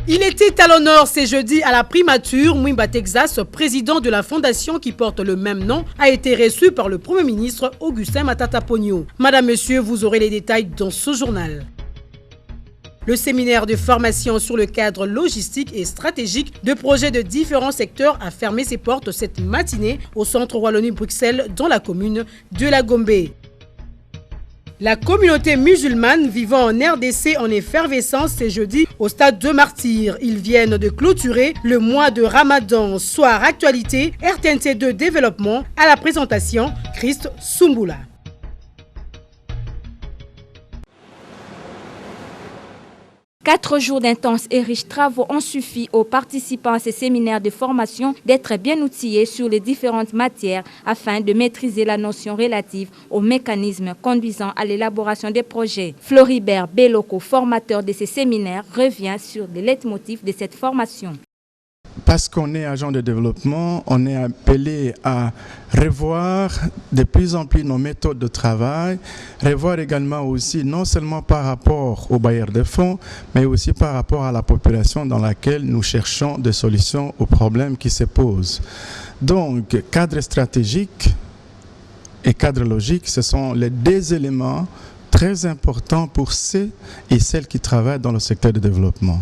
Il était à l'honneur ce jeudi à la primature. Mwimba Texas, président de la fondation qui porte le même nom, a été reçu par le Premier ministre Augustin Matata Ponyo. Madame, Monsieur, vous aurez les détails dans ce journal. Le séminaire de formation sur le cadre logistique et stratégique de projets de différents secteurs a fermé ses portes cette matinée au centre Wallonie-Bruxelles dans la commune de la Gombe. La communauté musulmane vivant en RDC en effervescence ce jeudi au stade de Martyrs. Ils viennent de clôturer le mois de Ramadan. Soir actualité, RTNC2 développement à la présentation Christ Sumbula. Quatre jours d'intenses et riches travaux ont suffi aux participants à ces séminaires de formation d'être bien outillés sur les différentes matières afin de maîtriser la notion relative aux mécanismes conduisant à l'élaboration des projets. Floribert Beloko, formateur de ces séminaires, revient sur les leitmotifs de cette formation. Parce qu'on est agent de développement, on est appelé à revoir de plus en plus nos méthodes de travail, revoir également aussi non seulement par rapport aux bailleurs de fonds, mais aussi par rapport à la population dans laquelle nous cherchons des solutions aux problèmes qui se posent. Donc, cadre stratégique et cadre logique, ce sont les deux éléments très importants pour ceux et celles qui travaillent dans le secteur du développement.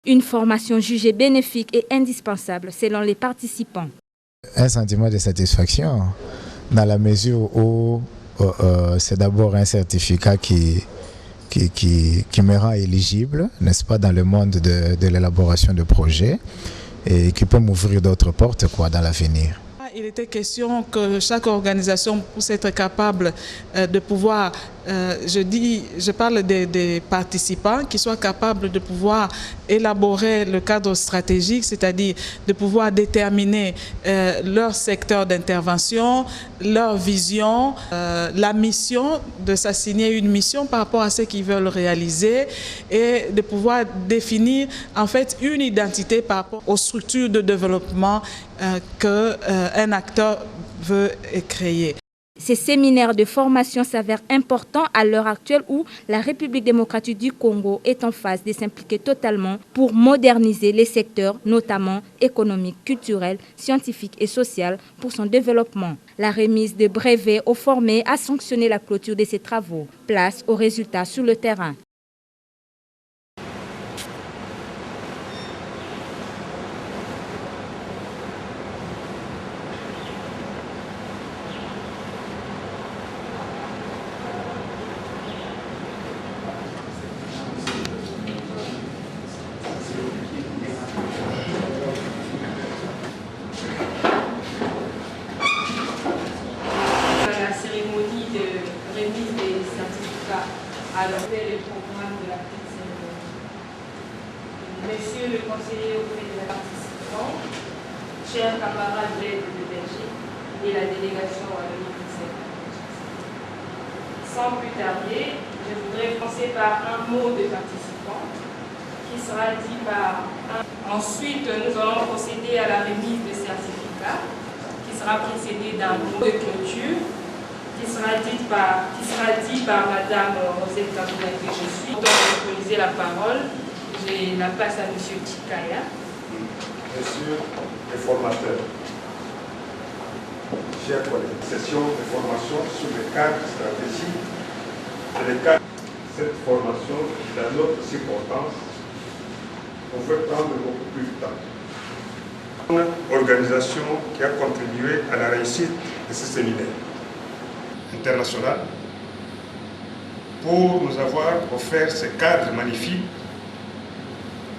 Une formation jugée bénéfique et indispensable selon les participants. Un sentiment de satisfaction dans la mesure où c'est d'abord un certificat qui me rend éligible, n'est-ce pas, dans le monde de l'élaboration de projets et qui peut m'ouvrir d'autres portes dans l'avenir. Il était question que chaque organisation puisse être capable de pouvoir, je parle des participants, qui soient capables de pouvoir élaborer le cadre stratégique, c'est-à-dire de pouvoir déterminer leur secteur d'intervention, leur vision, la mission, de s'assigner une mission par rapport à ce qu'ils veulent réaliser et de pouvoir définir en fait une identité par rapport aux structures de développement qu'un acteur veut créer. Ces séminaires de formation s'avèrent importants à l'heure actuelle où la République démocratique du Congo est en phase de s'impliquer totalement pour moderniser les secteurs, notamment économiques, culturels, scientifiques et sociaux, pour son développement. La remise de brevets aux formés a sanctionné la clôture de ces travaux. Place aux résultats sur le terrain. Alors, c'est le programme de la petite cérémonie. Monsieur le conseiller auprès des participants, chers camarades de Belgique et la délégation à l'Université. Sans plus tarder, je voudrais commencer par un mot de participant qui sera dit par un. Ensuite, nous allons procéder à la remise de certificats qui sera précédé d'un mot de clôture qui sera dit par Madame Rosette Kabila que je suis. Donc, je vais poser la parole. Je la passe à Monsieur Chikaya. Monsieur le formateur, chers collègues, session de formation sur le cadre stratégique et le cadre. Cette formation, dans notre circonstance, on veut prendre beaucoup plus de temps. Une organisation qui a contribué à la réussite de ce séminaire international pour nous avoir offert ce cadre magnifique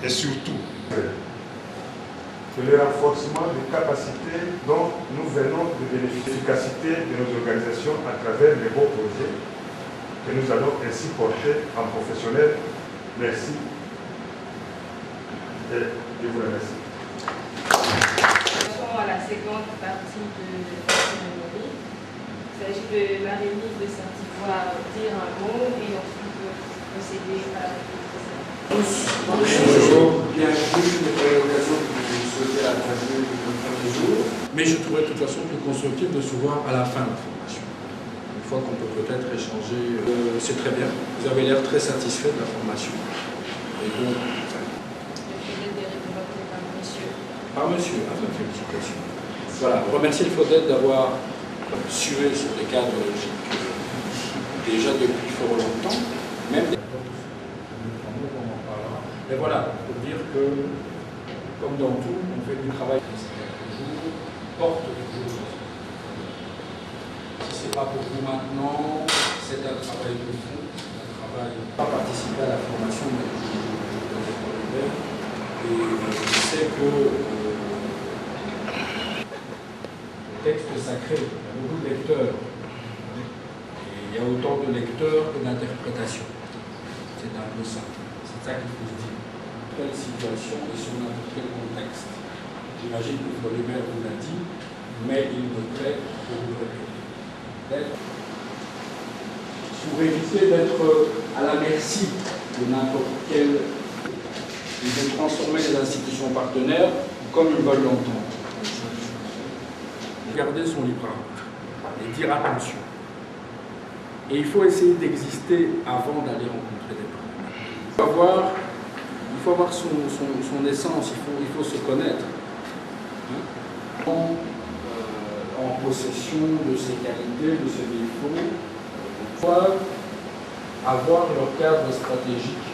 et surtout le renforcement des capacités dont nous venons de bénéficier, l'efficacité de nos organisations à travers les beaux projets que nous allons ainsi porter en professionnel. Merci et je vous remercie. Passons à la seconde partie de la cérémonie. Il s'agit de la remise de certificat, dire un mot et ensuite procéder à la Bonjour, bienvenue. Je n'ai pas eu l'occasion de vous souhaiter la bienvenue le premier jour. Mais je trouverais de toute façon plus constructif de se voir à la fin de la formation. Une fois qu'on peut peut-être échanger, c'est très bien. Vous avez l'air très satisfait de la formation. Et donc, par monsieur, félicitations. Voilà, remercier le FODED d'avoir suivi les cadres logiques déjà depuis fort longtemps, même des... Et voilà, pour dire que, comme dans tout, on fait du travail toujours, porte toujours. Si ce n'est pas pour vous maintenant, c'est un travail de fond, un travail. Pas participer à la formation, mais et je sais que le texte sacré, il y a beaucoup de lecteurs. Et il y a autant de lecteurs que d'interprétations. C'est un peu ça. C'est ça qu'il faut se dire. Quelle situation et sur n'importe quel contexte. J'imagine que Floribert vous l'a dit, mais il me plaît de vous le répéter. Pour éviter d'être à la merci de n'importe quel. Ils vont transformer les institutions partenaires comme ils veulent l'entendre. Garder son libre arbitre et dire attention. Et il faut essayer d'exister avant d'aller rencontrer des partenaires. Il faut avoir son essence, il faut se connaître. En possession de ses qualités, de ses défauts, doivent avoir leur cadre stratégique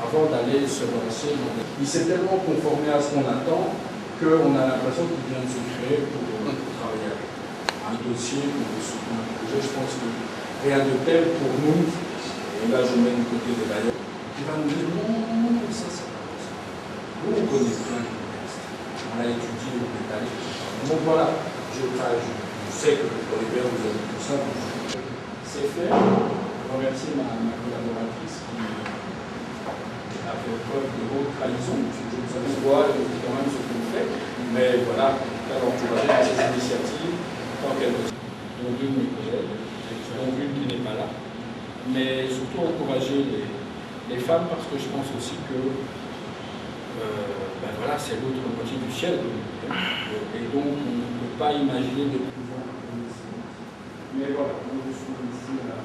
avant d'aller se lancer. Il s'est tellement conformé à ce qu'on attend qu'on a l'impression qu'il vient de se créer pour travailler avec un dossier, pour soutenir un projet. Je pense que rien de tel pour nous, et là je mets du côté des bailleurs, qui va nous dire non, ça c'est pas possible. Nous on connaît bien le contexte, on l'a étudié au détail. Donc voilà, je sais que pour les verts vous avez tout ça, c'est fait. Je remercie ma collaboratrice qui a fait preuve de haute trahison. Je ne savais pas quand même ce qu'on fait, mais voilà, elle a encouragé dans ces initiatives, tant qu'elle dont une de mes collègues, dont une qui n'est pas là, mais surtout encourager les femmes parce que je pense aussi que voilà, c'est l'autre moitié du ciel. Et donc on ne peut pas imaginer de pouvoir. Mais voilà, nous sommes ici à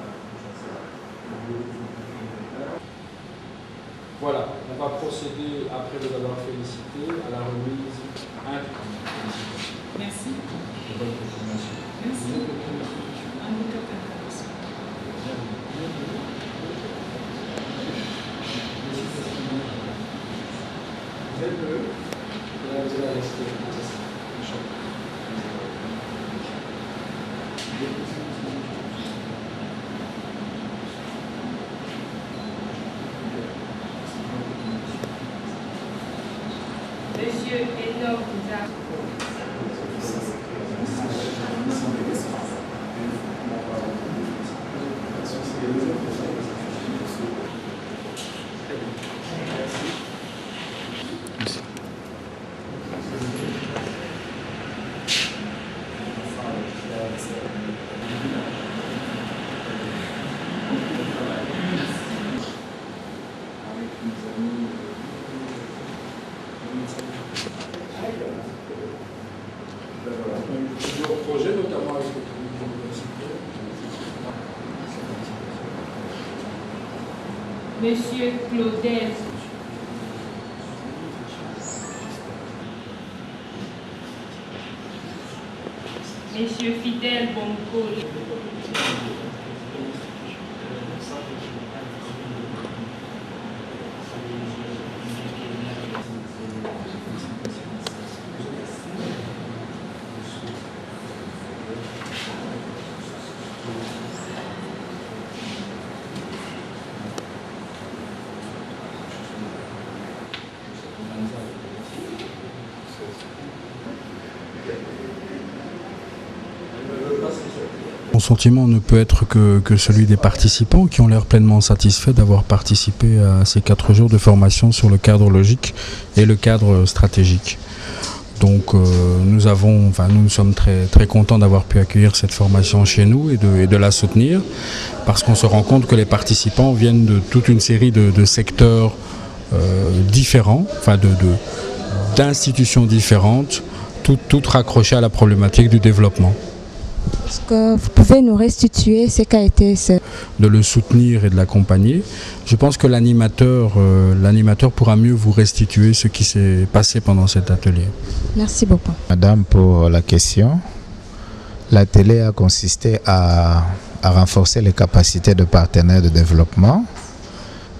voilà, on va procéder, après vous avoir félicité, à la remise félicitations. Merci. De votre confirmation. Merci. Vous êtes de quelle institution? Avocat d'intervention. Vous êtes de la Monsieur Enoch Nza. projet, notamment avec le Monsieur Claudel. Monsieur Fidel Boncol. Mon sentiment ne peut être que celui des participants qui ont l'air pleinement satisfaits d'avoir participé à ces 4 jours de formation sur le cadre logique et le cadre stratégique. Donc nous sommes très, très contents d'avoir pu accueillir cette formation chez nous et de la soutenir parce qu'on se rend compte que les participants viennent de toute une série de secteurs différents, d'institutions différentes, toutes raccrochées à la problématique du développement. Est-ce que vous pouvez nous restituer ce qu'a été de le soutenir et de l'accompagner. Je pense que l'animateur pourra mieux vous restituer ce qui s'est passé pendant cet atelier. Merci beaucoup. Madame, pour la question, l'atelier a consisté à renforcer les capacités de partenaires de développement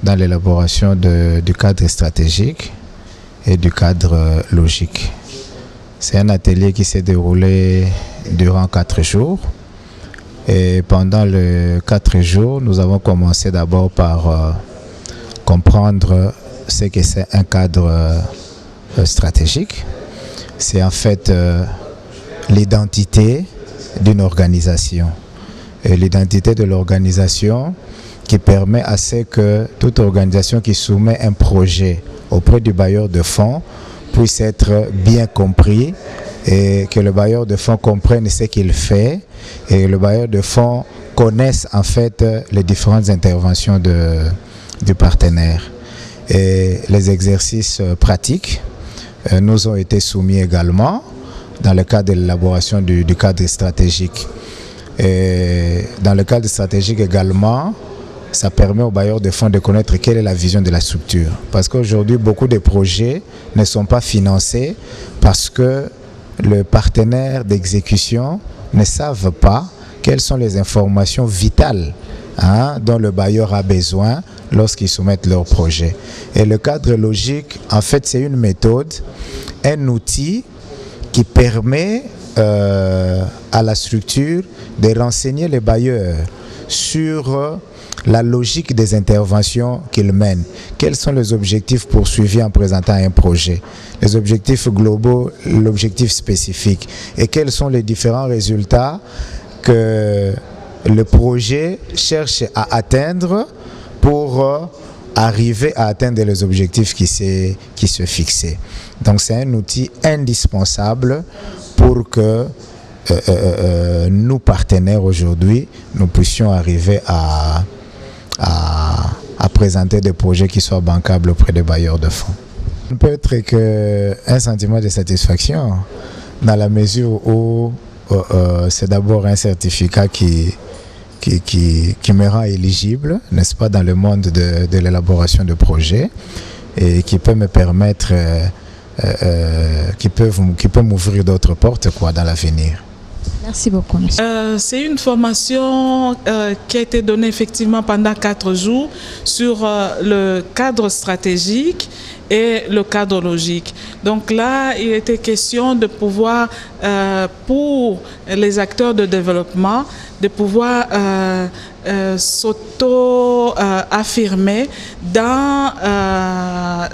dans l'élaboration du cadre stratégique et du cadre logique. C'est un atelier qui s'est déroulé durant 4 jours. Et pendant les 4 jours, nous avons commencé d'abord par comprendre ce que c'est un cadre stratégique. C'est en fait l'identité d'une organisation. Et l'identité de l'organisation qui permet à ce que toute organisation qui soumet un projet auprès du bailleur de fonds puisse être bien compris et que le bailleur de fonds comprenne ce qu'il fait et le bailleur de fonds connaisse en fait les différentes interventions du partenaire. Et les exercices pratiques nous ont été soumis également dans le cadre de l'élaboration du cadre stratégique. Et dans le cadre stratégique également, ça permet aux bailleurs de fonds de connaître quelle est la vision de la structure. Parce qu'aujourd'hui, beaucoup de projets ne sont pas financés parce que les partenaires d'exécution ne savent pas quelles sont les informations vitales dont le bailleur a besoin lorsqu'ils soumettent leur projet. Et le cadre logique, en fait, c'est une méthode, un outil qui permet à la structure de renseigner les bailleurs sur la logique des interventions qu'ils mènent. Quels sont les objectifs poursuivis en présentant un projet? Les objectifs globaux, l'objectif spécifique. Et quels sont les différents résultats que le projet cherche à atteindre pour arriver à atteindre les objectifs qui se fixaient. Donc c'est un outil indispensable pour que nous, partenaires aujourd'hui, nous puissions arriver à présenter des projets qui soient bancables auprès des bailleurs de fonds. Il ne peut être qu'un sentiment de satisfaction dans la mesure où c'est d'abord un certificat qui me rend éligible, n'est-ce pas, dans le monde de l'élaboration de projets et qui peut me permettre, qui peut m'ouvrir d'autres portes dans l'avenir. Merci beaucoup, monsieur. C'est une formation qui a été donnée effectivement pendant 4 jours sur le cadre stratégique et le cadre logique. Donc là, il était question de pouvoir, pour les acteurs de développement, de pouvoir s'auto-affirmer dans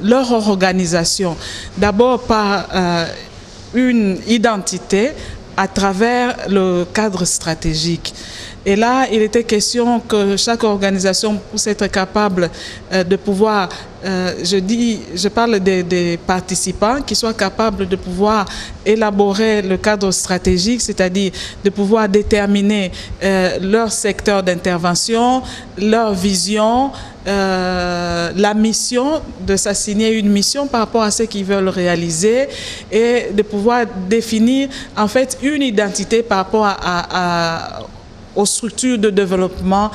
leur organisation. D'abord par une identité à travers le cadre stratégique. Et là, il était question que chaque organisation puisse être capable de pouvoir, je parle des participants, qui soient capables de pouvoir élaborer le cadre stratégique, c'est-à-dire de pouvoir déterminer leur secteur d'intervention, leur vision, la mission, de s'assigner une mission par rapport à ce qu'ils veulent réaliser et de pouvoir définir en fait une identité par rapport aux structures de développement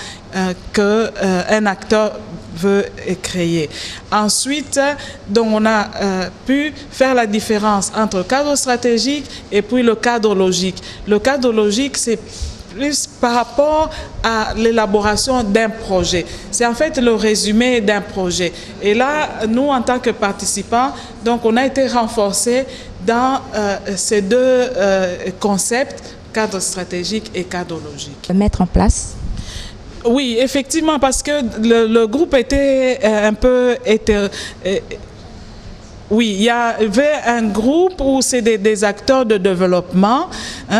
qu'un acteur veut créer. Ensuite, donc on a pu faire la différence entre le cadre stratégique et puis le cadre logique. Le cadre logique, c'est plus par rapport à l'élaboration d'un projet. C'est en fait le résumé d'un projet. Et là, nous, en tant que participants, donc on a été renforcés dans ces deux concepts, cadre stratégique et cadre logique. Mettre en place? Oui, effectivement, parce que le groupe était un peu... Oui, il y avait un groupe où c'est des acteurs de développement,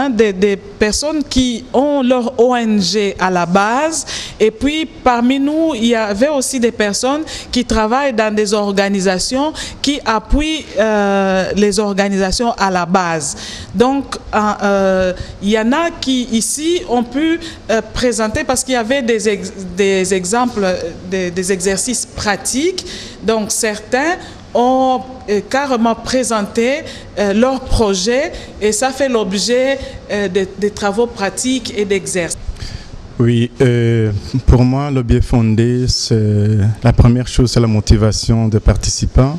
des personnes qui ont leur ONG à la base. Et puis, parmi nous, il y avait aussi des personnes qui travaillent dans des organisations qui appuient les organisations à la base. Donc, il y en a qui, ici, ont pu présenter, parce qu'il y avait des exemples, des exercices pratiques. Donc, certains ont carrément présenté leurs projets et ça fait l'objet des travaux pratiques et d'exercices. Oui, pour moi, le biais fondé, la première chose, c'est la motivation des participants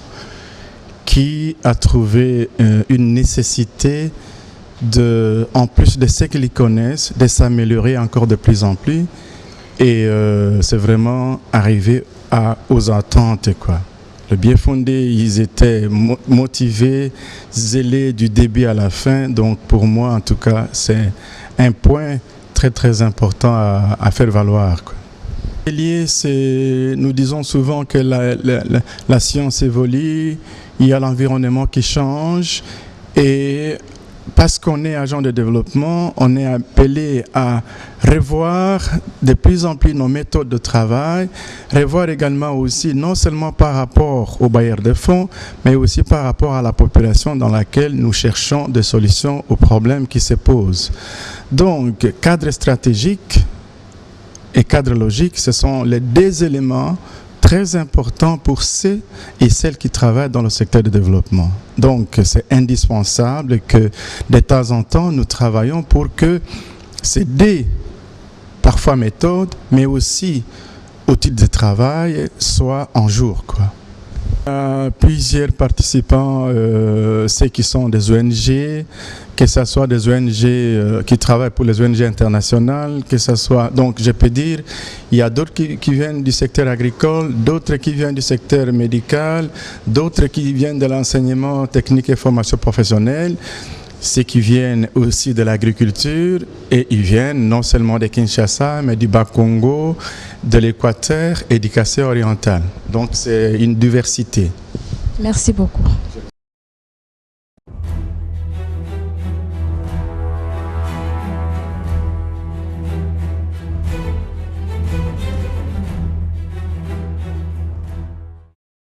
qui a trouvé une nécessité en plus de ce qu'ils connaissent, de s'améliorer encore de plus en plus. Et c'est vraiment arrivé aux attentes, quoi. Le biais fondé, ils étaient motivés, zélés du début à la fin. Donc pour moi, en tout cas, c'est un point très important à faire valoir, quoi. Nous disons souvent que la science évolue, il y a l'environnement qui change et parce qu'on est agent de développement, on est appelé à revoir de plus en plus nos méthodes de travail, revoir également aussi non seulement par rapport aux bailleurs de fonds, mais aussi par rapport à la population dans laquelle nous cherchons des solutions aux problèmes qui se posent. Donc, cadre stratégique et cadre logique, ce sont les deux éléments très important pour ceux et celles qui travaillent dans le secteur du développement. Donc, c'est indispensable que de temps en temps, nous travaillons pour que ces deux, parfois méthodes, mais aussi outils de travail soient en jour, quoi. Plusieurs participants, ceux qui sont des ONG, que ce soit des ONG qui travaillent pour les ONG internationales, que ce soit, donc je peux dire, il y a d'autres qui viennent du secteur agricole, d'autres qui viennent du secteur médical, d'autres qui viennent de l'enseignement technique et formation professionnelle, ceux qui viennent aussi de l'agriculture et ils viennent non seulement de Kinshasa, mais du Bas-Congo, de l'Équateur et du Kassai oriental. Donc c'est une diversité. Merci beaucoup.